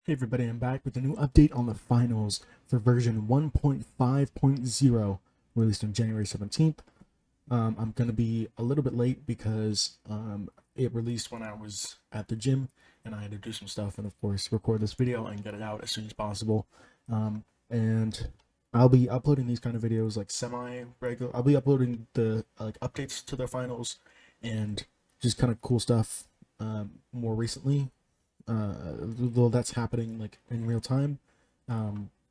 Hey everybody, I'm back with a new update on the finals for version 1.5.0, released on January 17th. I'm going to be a little bit late because it released when I was at the gym and I had to do some stuff and, of course, record this video and get it out as soon as possible. And I'll be uploading these kind of videos like semi-regular. I'll be uploading the like updates to the finals and just kind of cool stuff more recently, though that's happening like in real time,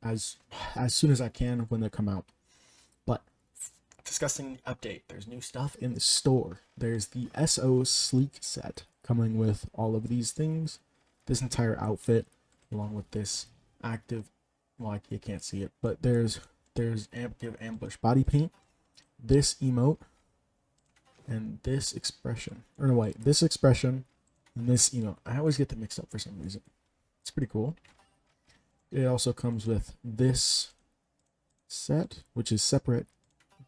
as soon as I can when they come out. But discussing the update, there's new stuff in the store. There's the SO Sleek set coming with all of these things, this entire outfit, along with this active. Well, you can't see it, but there's active ambush body paint, this emote, and this expression. Or no, wait, this expression and this emote. I always get them mixed up for some reason. It's pretty cool. It also comes with this set, which is separate,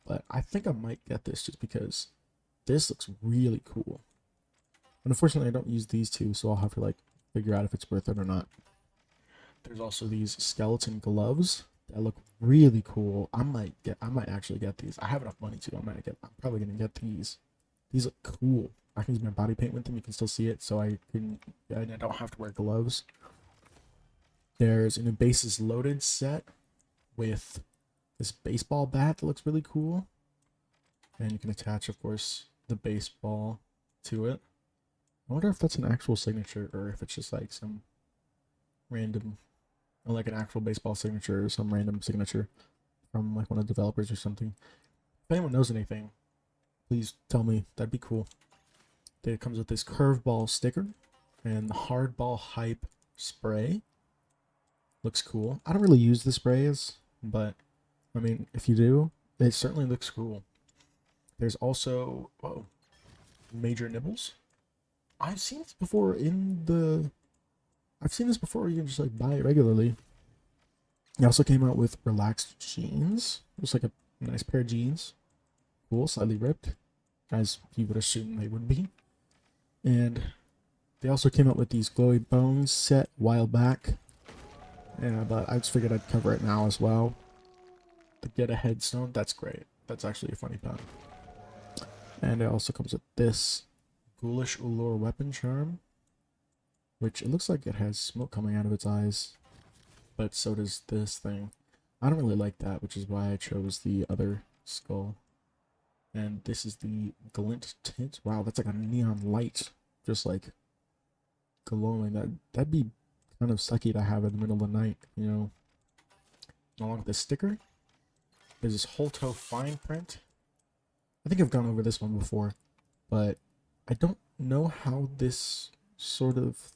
but I think I might get this just because this looks really cool. And unfortunately, I don't use these two, so I'll have to like figure out if it's worth it or not. There's also these skeleton gloves that look really cool. I might actually get these. I have enough money to. I'm probably gonna get these. These look cool. I can use my body paint with them. You can still see it, so I don't have to wear gloves. There's an Bases Loaded set with this baseball bat that looks really cool. And you can attach, of course, the baseball to it. I wonder if that's an actual signature or if it's just like some random, or like an actual baseball signature or some random signature from like one of the developers or something. If anyone knows anything, please tell me. That'd be cool. Then it comes with this curveball sticker and the hardball hype spray. Looks cool. I don't really use the sprays, but I mean, if you do, it certainly looks cool. There's also Major Nibbles. I've seen this before I've seen this before. You can just like buy it regularly. It also came out with relaxed jeans. Looks like a nice pair of jeans. Cool, slightly ripped, as you would assume they would be. And they also came out with these glowy bones set a while back. Yeah, but I just figured I'd cover it now as well. To get a headstone, that's great. That's actually a funny pun. And it also comes with this Ghoulish Allure weapon charm, which it looks like it has smoke coming out of its eyes, but so does this thing. I don't really like that, which is why I chose the other skull. And this is the glint tint. Wow, that's like a neon light, just like glowing. That'd be kind of sucky to have in the middle of the night, you know. Along with this sticker, there's this Holto fine print. I think I've gone over this one before, but I don't know how this sort of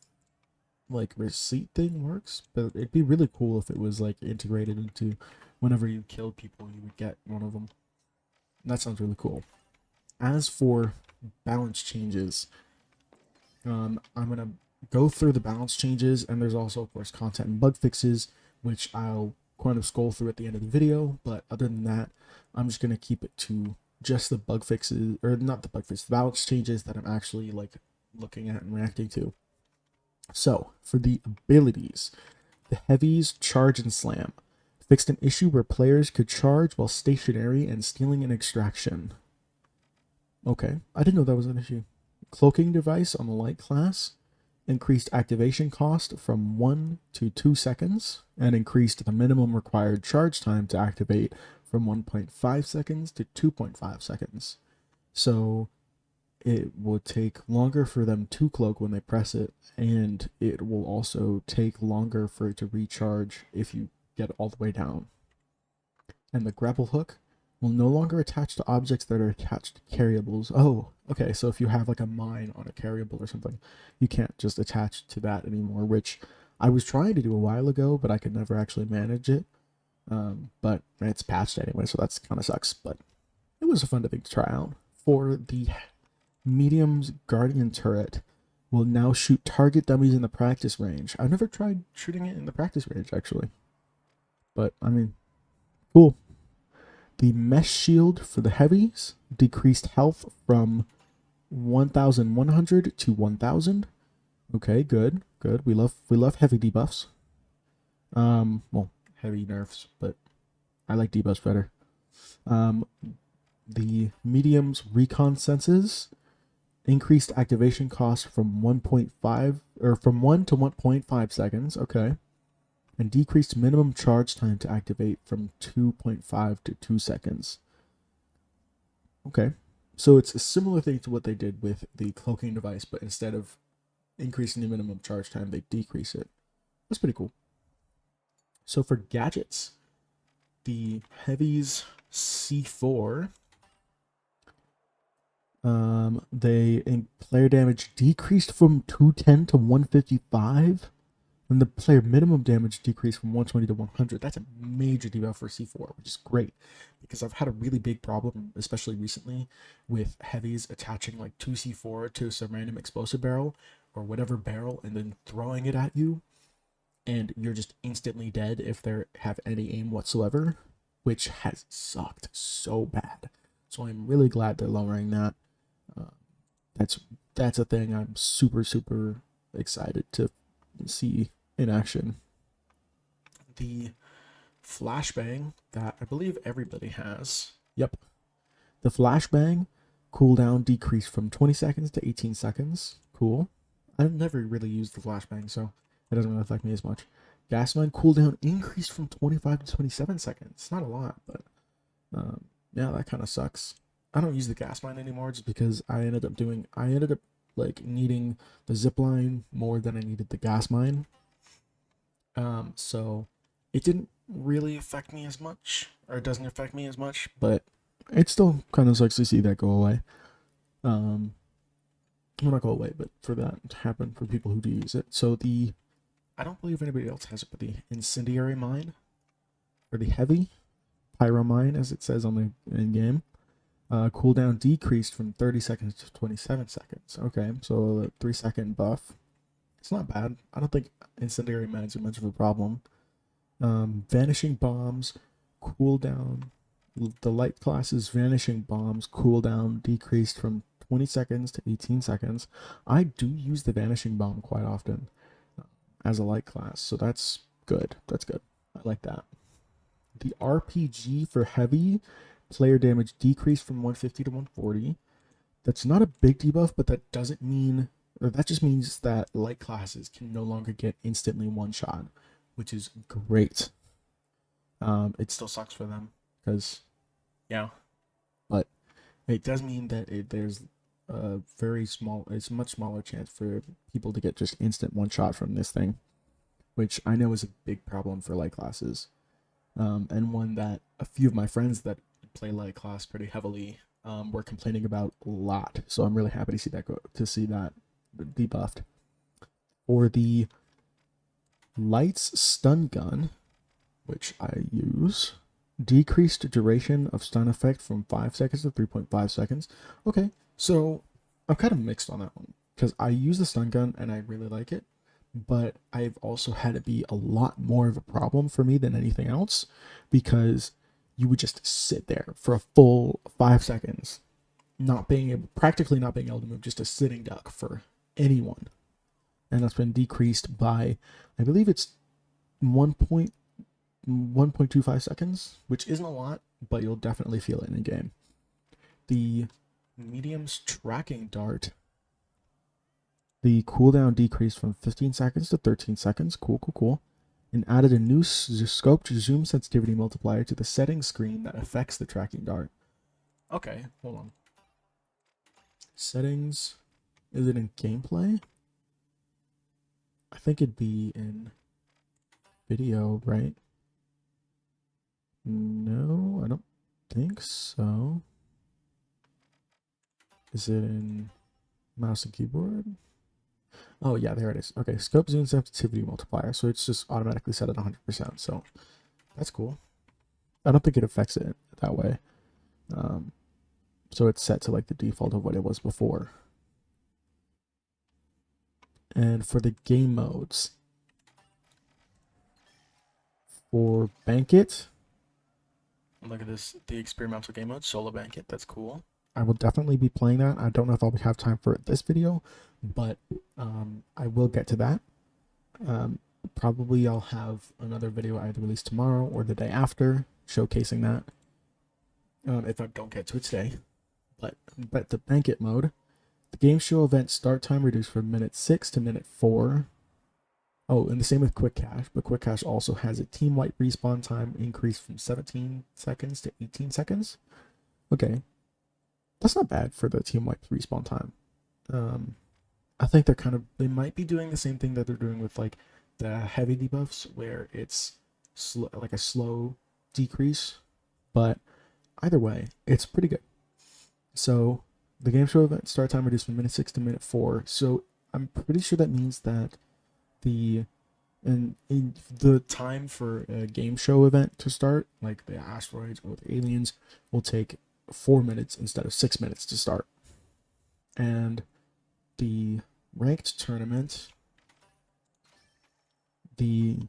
like receipt thing works, but it'd be really cool if it was like integrated into whenever you killed people, you would get one of them. That sounds really cool. As for balance changes, I'm gonna go through the balance changes, and there's also, of course, content and bug fixes, which I'll kind of scroll through at the end of the video. But other than that, I'm just gonna keep it to just the bug fixes, or not the bug fixes, the balance changes that I'm actually like looking at and reacting to. So for the abilities, the heavies charge and slam fixed an issue where players could charge while stationary and stealing an extraction. Okay, I didn't know that was an issue. Cloaking device on the light class increased activation cost from 1 to 2 seconds and increased the minimum required charge time to activate from 1.5 seconds to 2.5 seconds. So it would take longer for them to cloak when they press it, and it will also take longer for it to recharge if you get all the way down. And the grapple hook will no longer attach to objects that are attached to carryables. Oh, okay, so if you have like a mine on a carryable or something, you can't just attach to that anymore, which I was trying to do a while ago, but I could never actually manage it. But it's patched anyway, so that's kind of sucks, but it was a fun thing to try out. For the medium's guardian turret, will now shoot target dummies in the practice range. I've never tried shooting it in the practice range, actually. But, I mean, cool. The mesh shield for the heavies decreased health from 1,100 to 1,000. Okay, good. We love heavy debuffs. Well, heavy nerfs, but I like debuffs better. The medium's recon senses increased activation cost from 1.5 or from 1 to 1.5 seconds. Okay. And decreased minimum charge time to activate from 2.5 to 2 seconds. Okay. So it's a similar thing to what they did with the cloaking device, but instead of increasing the minimum charge time, they decrease it. That's pretty cool. So for gadgets, the Heavy's C4, player damage decreased from 210 to 155, and the player minimum damage decreased from 120 to 100. That's a major debuff for C4, which is great because I've had a really big problem, especially recently, with heavies attaching like 2C4 to some random explosive barrel or whatever barrel and then throwing it at you, and you're just instantly dead if they have any aim whatsoever, which has sucked so bad. So I'm really glad they're lowering that. That's a thing I'm super excited to see in action. The flashbang that I believe everybody has. Yep. The flashbang cooldown decreased from 20 seconds to 18 seconds. Cool. I've never really used the flashbang, so it doesn't really affect me as much. Gas mine cooldown increased from 25 to 27 seconds. Not a lot, but yeah, that kind of sucks. I don't use the gas mine anymore just because I ended up like needing the zip line more than I needed the gas mine. So it didn't really affect me as much, or it doesn't affect me as much, but it still kind of sucks to see that go away. Well, not go away, but for that to happen for people who do use it. So I don't believe anybody else has it, but the incendiary mine, or the heavy pyro mine, as it says on the in game. Cooldown decreased from 30 seconds to 27 seconds. Okay, so a 3-second buff. It's not bad. I don't think incendiary mines are much of a problem. Vanishing bombs cooldown. The light class's vanishing bombs cooldown decreased from 20 seconds to 18 seconds. I do use the vanishing bomb quite often as a light class, so that's good. That's good. I like that. The RPG for heavy player damage decreased from 150 to 140. That's not a big debuff, but that doesn't mean, or that just means that light classes can no longer get instantly one shot, which is great. It still sucks for them because, yeah, but it does mean that there's a it's a much smaller chance for people to get just instant one shot from this thing, which I know is a big problem for light classes, and one that a few of my friends that play light class pretty heavily were complaining about a lot. So I'm really happy to see that debuffed. For the lights stun gun, which I use, decreased duration of stun effect from 5 seconds to 3.5 seconds. Okay, so I'm kind of mixed on that one because I use the stun gun and I really like it, but I've also had it be a lot more of a problem for me than anything else because you would just sit there for a full 5 seconds, practically not being able to move, just a sitting duck for anyone. And that's been decreased by, I believe it's 1.25 seconds, which isn't a lot, but you'll definitely feel it in a game. The medium's tracking dart, the cooldown decreased from 15 seconds to 13 seconds. Cool. And added a new scoped zoom sensitivity multiplier to the settings screen that affects the tracking dart. Okay, hold on. Settings, is it in gameplay? I think it'd be in video, right? No, I don't think so. Is it in mouse and keyboard? Oh yeah, there it is. Okay, scope zoom sensitivity multiplier. So it's just automatically set at 100%. So that's cool. I don't think it affects it that way. So it's set to like the default of what it was before. And for the game modes, for Banquet, look at this, the experimental game mode, Solo Banquet. That's cool. I will definitely be playing that. I don't know if I'll have time for this video, but I will get to that. Probably I'll have another video either released tomorrow or the day after showcasing that. If I don't get to it today. But the banquet mode, the game show event start time reduced from minute 6 to minute 4. Oh, and the same with Quick Cache, but Quick Cache also has a team wipe respawn time increased from 17 seconds to 18 seconds. Okay, that's not bad for the team wipe respawn time. I think they might be doing the same thing that they're doing with like the heavy debuffs, where it's like a slow decrease, but either way, it's pretty good. So the game show event start time reduced from minute 6 to minute 4. So I'm pretty sure that means that the time for a game show event to start, like the asteroids or the aliens, will take 4 minutes instead of 6 minutes to start. And the ranked tournament, the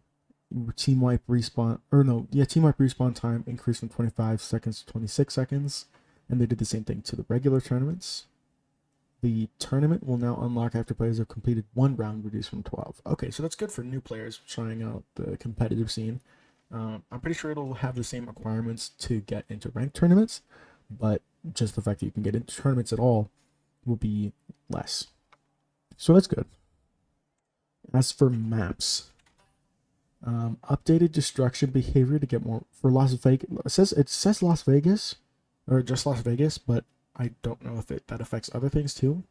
team wipe respawn time increased from 25 seconds to 26 seconds, and they did the same thing to the regular tournaments. The tournament will now unlock after players have completed 1 round, reduced from 12. Okay, so that's good for new players trying out the competitive scene. I'm pretty sure it'll have the same requirements to get into ranked tournaments, but just the fact that you can get into tournaments at all will be less. So that's good. As for maps, updated destruction behavior to get more for Las Vegas. It says Las Vegas, or just Las Vegas, but I don't know if that affects other things too.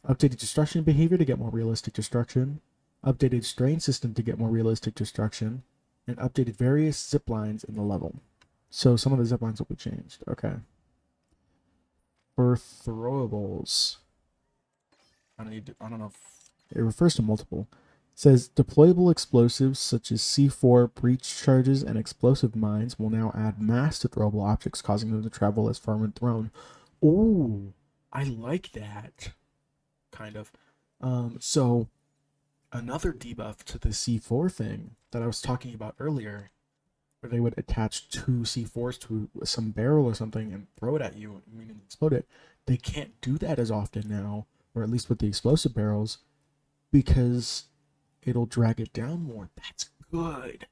Updated destruction behavior to get more realistic destruction. Updated strain system to get more realistic destruction. And updated various zip lines in the level. So some of the zip lines will be changed. Okay. For throwables, I don't know if it refers to multiple. It says deployable explosives such as C4, breach charges, and explosive mines will now add mass to throwable objects, causing them to travel as far when thrown. Ooh, I like that. Kind of. So another debuff to the C4 thing that I was talking about earlier, where they would attach 2 C4s to some barrel or something and throw it at you and explode it. They can't do that as often now, or at least with the explosive barrels, because it'll drag it down more. That's good.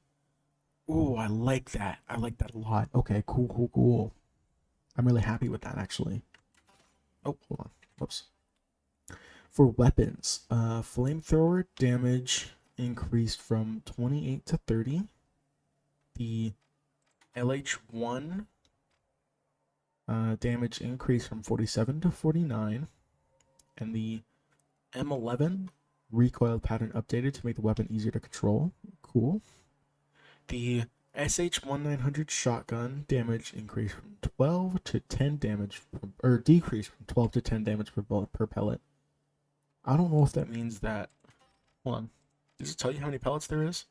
Ooh, I like that. I like that a lot. Okay, cool. I'm really happy with that, actually. Oh, hold on. Whoops. For weapons, flamethrower damage increased from 28 to 30. The LH1 damage increased from 47 to 49. And the M11 recoil pattern updated to make the weapon easier to control. Cool. The SH-1900 shotgun damage increased from 12 to 10 damage, or decreased from 12 to 10 damage per bullet per pellet. I don't know if that means that. Hold on. Does it tell you how many pellets there is?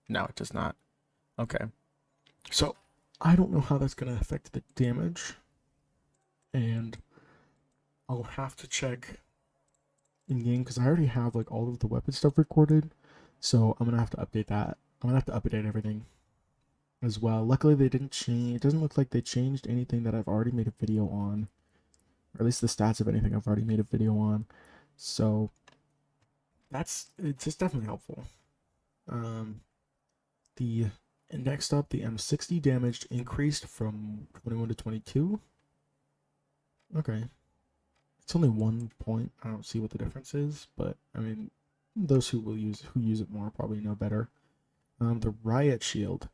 No, it does not. Okay. So, I don't know how that's going to affect the damage. And I'll have to check in game because I already have like all of the weapon stuff recorded. So, I'm going to have to update that. I'm going to have to update everything as well. Luckily, they didn't change. It doesn't look like they changed anything that I've already made a video on. Or at least the stats of anything I've already made a video on. So it's just definitely helpful. Next up, the M60 damage increased from 21 to 22. Okay, it's only 1 point. I don't see what the difference is, but I mean, those who use it more probably know better. The riot shield.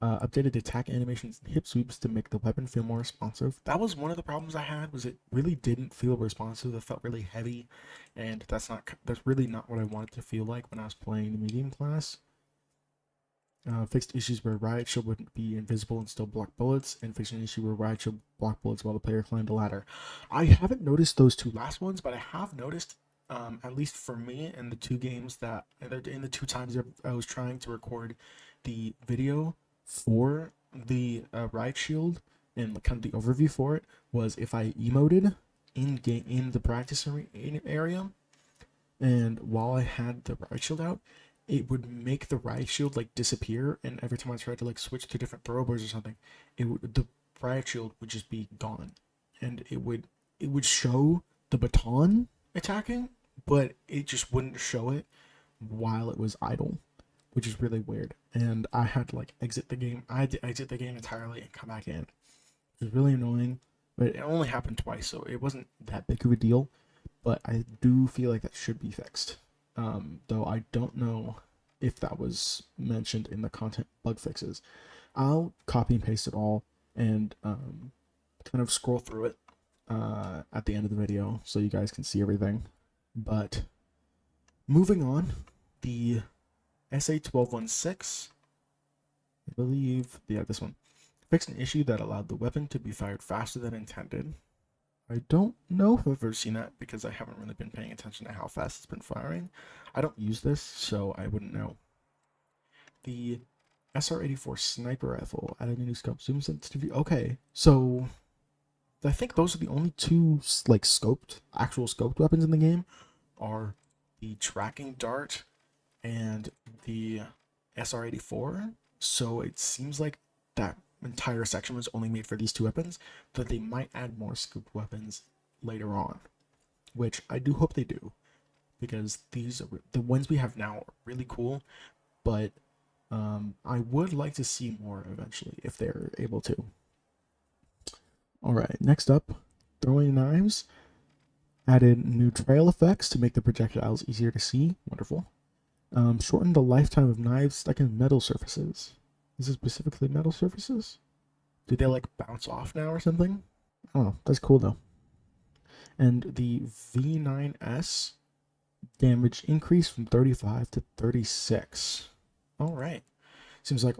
Updated attack animations and hip sweeps to make the weapon feel more responsive. That was one of the problems I had, was it really didn't feel responsive. It felt really heavy, and that's really not what I wanted to feel like when I was playing the medium class. Fixed issues where riot shield wouldn't be invisible and still block bullets, and fixed an issue where riot shield block bullets while the player climbed a ladder. I haven't noticed those 2 last ones, but I have noticed, at least for me, in the 2 games in the 2 times I was trying to record the video for the riot shield and kind of the overview for it, was if I emoted in the practice area, and while I had the riot shield out, it would make the riot shield like disappear, and every time I tried to like switch to different throwables or something, the riot shield would just be gone, and it would show the baton attacking, but it just wouldn't show it while it was idle. which is really weird. And I had to like exit the game. I had to exit the game entirely and come back in. It was really annoying, but it only happened twice, so it wasn't that big of a deal. But I do feel like that should be fixed. Though I don't know if that was mentioned in the content bug fixes. I'll copy and paste it all and kind of scroll through it at the end of the video so you guys can see everything. But moving on, the SA-1216, I believe, yeah, this one, fixed an issue that allowed the weapon to be fired faster than intended. I don't know if I've ever seen that because I haven't really been paying attention to how fast it's been firing. I don't use this, so I wouldn't know. The SR-84 sniper rifle added a new scope, zoom sensitivity. Okay, so I think those are the only two like actual scoped weapons in the game, are the tracking dart and the SR-84. So it seems like that entire section was only made for these two weapons, but they might add more scoped weapons later on, which I do hope they do, because the ones we have now are really cool, but I would like to see more eventually if they're able to. Alright, next up, throwing knives. Added new trail effects to make the projectiles easier to see. Wonderful. Shortened the lifetime of knives stuck in metal surfaces. Is it specifically metal surfaces? Do they like bounce off now or something? I don't know. That's cool though. And the V9S damage increased from 35 to 36. Alright. Seems like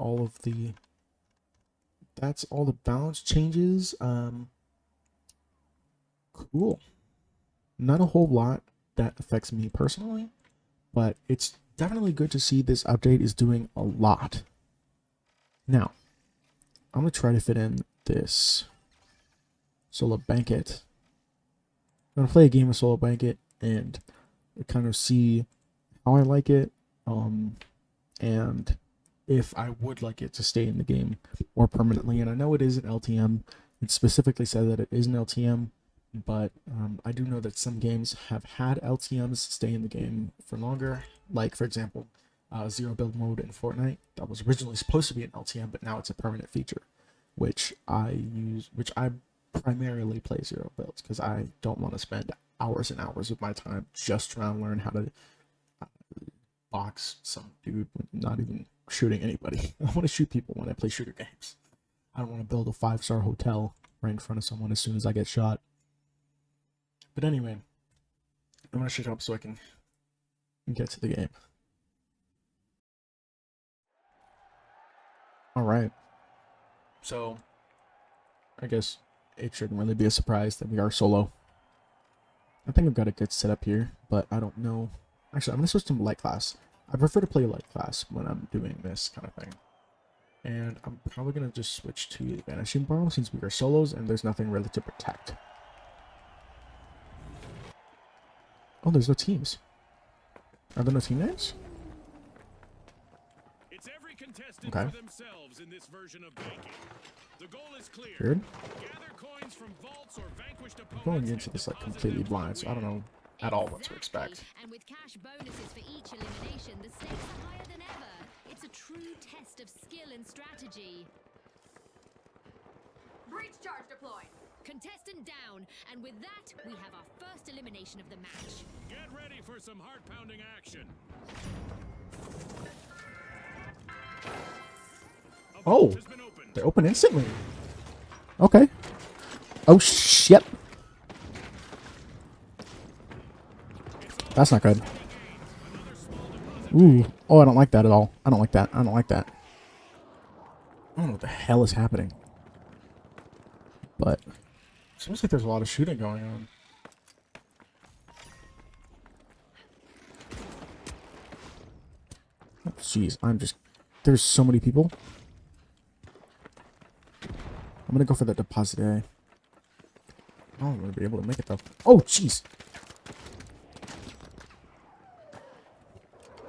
that's all the balance changes. Cool. Not a whole lot that affects me personally, but it's definitely good to see this update is doing a lot. Now, I'm going to try to fit in this Solo Banquet. I'm going to play a game of Solo Banquet and kind of see how I like it, and if I would like it to stay in the game more permanently. And I know it is an LTM. It specifically said that it is an LTM, but I do know that some games have had LTMs stay in the game for longer. Like, for example, Zero Build Mode in Fortnite. That was originally supposed to be an LTM, but now it's a permanent feature, which I primarily play Zero Builds because I don't want to spend hours and hours of my time just trying to learn how to box some dude with not even shooting anybody. I want to shoot people when I play shooter games. I don't want to build a 5-star hotel right in front of someone as soon as I get shot. But anyway, I'm going to shut up so I can get to the game. Alright. So, I guess it shouldn't really be a surprise that we are solo. I think I've got a good setup here, but I don't know. Actually, I'm going to switch to light class. I prefer to play light class when I'm doing this kind of thing. And I'm probably going to just switch to Vanishing Bomb since we are solos and there's nothing really to protect. Oh, there's no teams. Are there no team names? It's every contestant Okay. for themselves in this version of banking. The goal is clear. Weird. Gather coins from vaults or vanquished opponents. Going into this like completely blind, so I don't know at all what to expect. And with cash bonuses for each elimination, the stakes are higher than ever. It's a true test of skill and strategy. Breach charge deployed. Contestant down, and with that, we have our first elimination of the match. Get ready for some heart-pounding action. A Oh, vault has been opened. they open instantly. Okay. Oh shit. That's not good. Ooh. Oh, I don't like that at all. I don't like that. I don't like that. I don't know what the hell is happening. But seems like there's a lot of shooting going on. Oh, jeez, there's so many people. I'm gonna go for the deposit A. I don't really be able to make it though. Oh, jeez.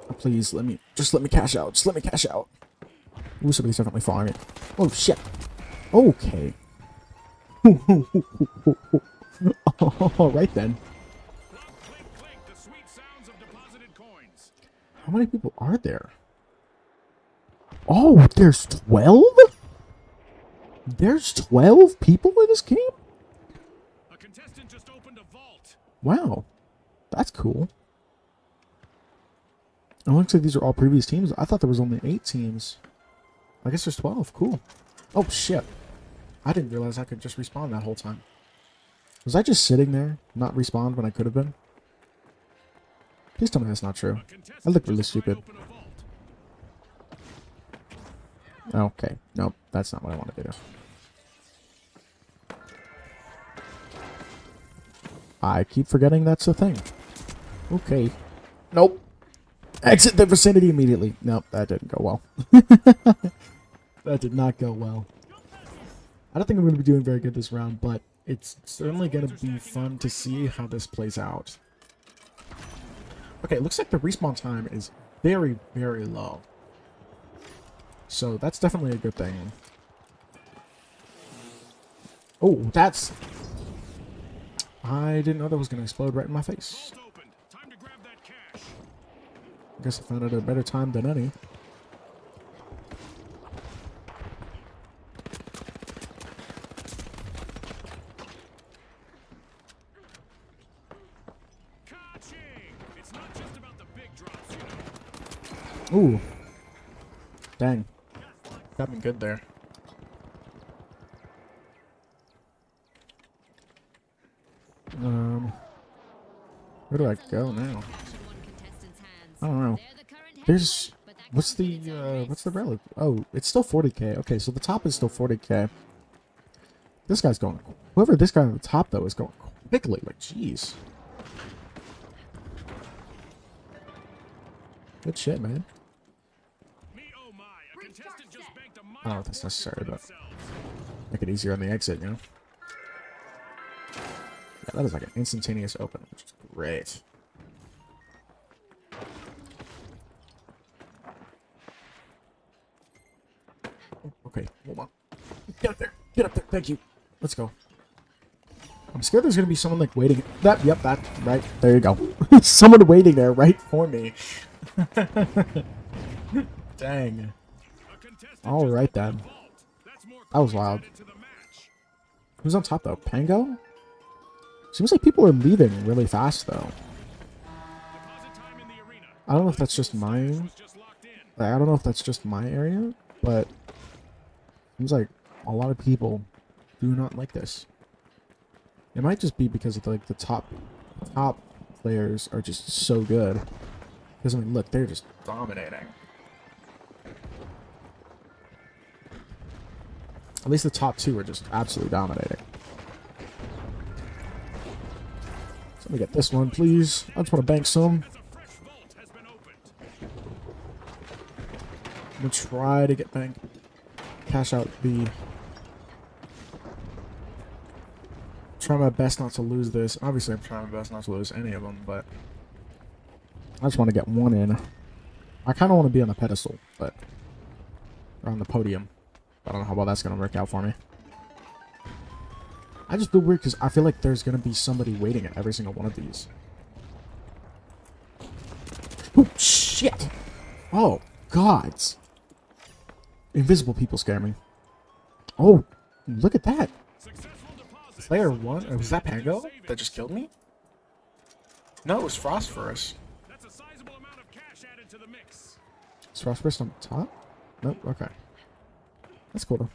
Oh, please, let me cash out. Just let me cash out. Ooh, somebody's definitely following me. Oh, shit. Okay. All right then. Clink, clink, the sweet sounds of deposited coins. How many people are there? Oh, there's 12? There's 12 people in this game? A contestant just opened a vault. Wow. That's cool. It looks like these are all previous teams. I thought there was only 8 teams. I guess there's 12. Cool. Oh, shit. I didn't realize I could just respawn that whole time. Was I just sitting there, not respawned when I could have been? Please tell me that's not true. I look really stupid. Okay. Nope. That's not what I want to do. I keep forgetting that's a thing. Okay. Nope. Exit the vicinity immediately. Nope, that didn't go well. That did not go well. I don't think I'm going to be doing very good this round, but it's certainly going to be fun to see how this plays out. Okay, it looks like the respawn time is very, very low. So that's definitely a good thing. Oh, that's... I didn't know that was going to explode right in my face. Vault opened. Time to grab that cash. I guess I found it at a better time than any. Catching. It's not just about the big drops, you know. Ooh. Dang. Got me good there. Where do I go now? I don't know. There's... What's the relic? Oh, it's still 40k. Okay, so the top is still 40k. This guy's going... Whoever this guy on the top, though, is going quickly. Like, jeez. Good shit, man. Me oh my, a contestant just banked a I don't know if that's minor necessary, fortune but for themselves. make it easier on the exit, you know? Yeah, that is like an instantaneous open, which is great. Oh, okay, hold on. Get up there. Get up there. Thank you. Let's go. I'm scared there's going to be someone like waiting. Yep, that, right. There you go. Someone waiting there right for me. Dang. A contestant All just right, opened then. a vault. That's more That was coins wild. added to the match. Who's on top, though? Pango? Seems like people are leaving really fast, though. Deposit time in the arena. I don't know if that's just mine. Was just locked in. Like, I don't know if that's just my area, but seems like a lot of people do not like this. It might just be because of like the top players are just so good. Because I mean, look, they're just dominating. At least the top 2 are just absolutely dominating. So let me get this one, please. I just want to bank some. As a fresh vault has been opened. I'm gonna try to get bank, cash out the. Try my best not to lose this. Obviously, I'm trying my best not to lose any of them, but I just want to get one in. I kind of want to be on the pedestal, but or on the podium. I don't know how well that's gonna work out for me. I just feel weird because I feel like there's gonna be somebody waiting at every single one of these. Oh shit! Oh gods! Invisible people scare me. Oh, look at that! Successful deposit. Player 1? Or was that Pango that just killed me? No, it was Phosphorus. That's a sizable amount of cash added to the mix. Is Phosphorus on top? Nope, okay. That's cool though.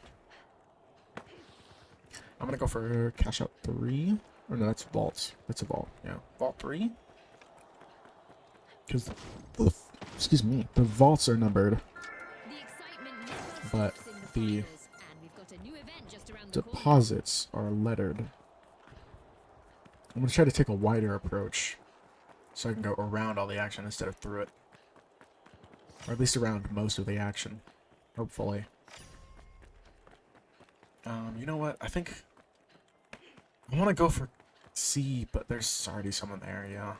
I'm gonna go for cash out 3. Or no, that's vaults. That's a vault. Yeah. Vault 3? Because excuse me, the vaults are numbered, The excitement never but stops in the finals, and we've got a new event just around the corner. deposits are lettered. I'm gonna try to take a wider approach so I can go around all the action instead of through it. Or at least around most of the action. Hopefully. You know what? I think I want to go for C, but there's already someone there, yeah.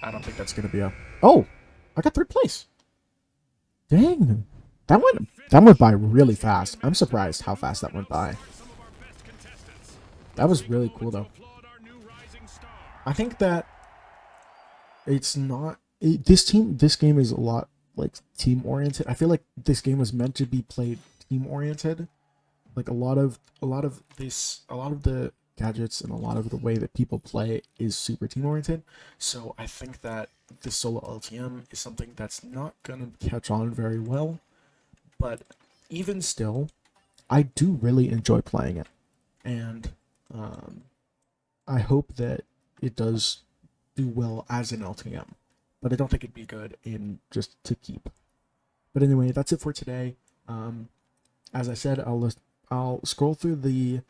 I don't think that's gonna be a... Oh! I got 3rd place! Dang! That went by really fast. I'm surprised how fast that went by. Some of our best contestants. That was really cool, though. Applaud our new rising star. I think that it's not... this game is a lot like team oriented. I feel like this game was meant to be played team oriented. Like a lot of the gadgets and a lot of the way that people play is super team oriented. So I think that the solo LTM is something that's not gonna catch on very well. But even still, I do really enjoy playing it, and I hope that it does do well as an LTM. But I don't think it'd be good in just to keep. But anyway, that's it for today. As I said, I'll scroll through the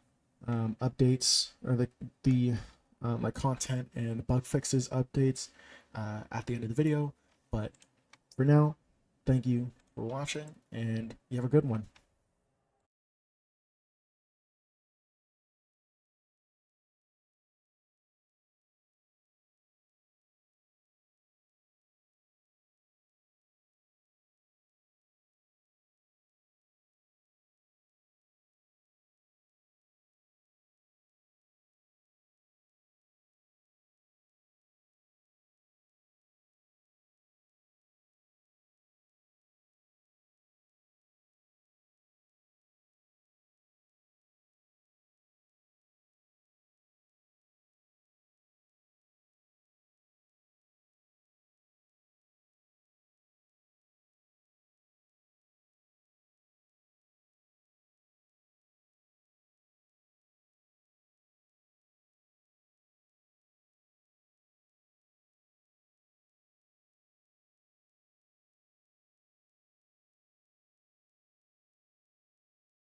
updates or the like content and bug fixes updates at the end of the video. But for now, thank you for watching, and you have a good one.